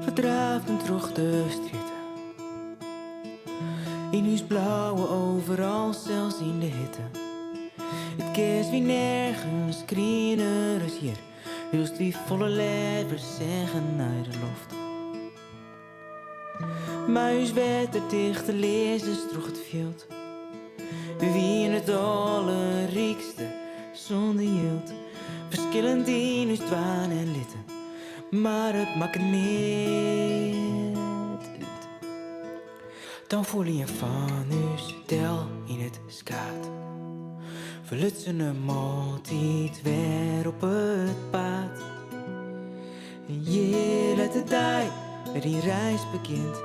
Verdraafd en terug de straten. In huis blauwe overal, zelfs in de hitte. Het kerst wie nergens, kriener is hier. Hulst wie volle levens zeggen naar de loft. Maar huis werd er dicht, de lezers droeg het veld. Wie in het allerrijkste zonder hield. Verschillend in huis dwaan en litten. Maar het maakt niet uit. Dan voel je van uw stel in het skaat. Verlutsen een maaltijd weer op het pad. En je let de tijd met die reis begint.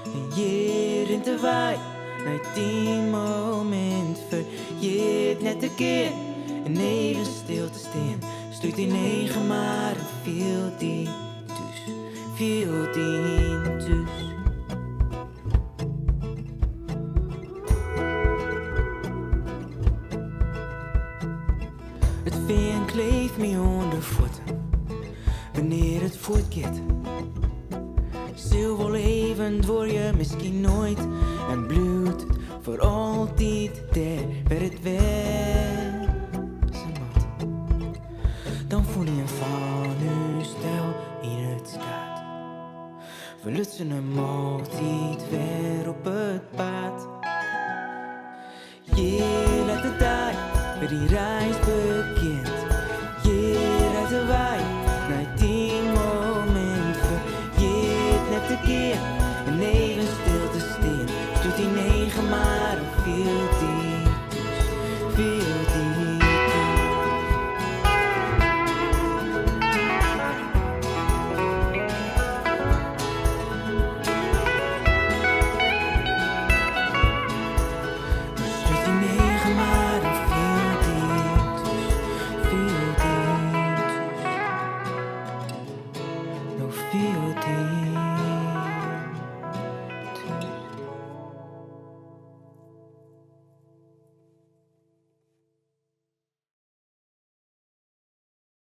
En je rint de waai naar die moment. Verjeet net een keer en even stil te staan. Sluit die 9 maar en viel die dus. Viel die dus. Het veen kleeft me onder voeten. Wanneer het voortgaat. Stil wel even word je misschien nooit. En bloedt het voor altijd daar waar het weg zijn moet. Dan voel je van uw stijl in het skaat. Verlutsen een maaltijd weer op het pad. Je let de tijd bij die reis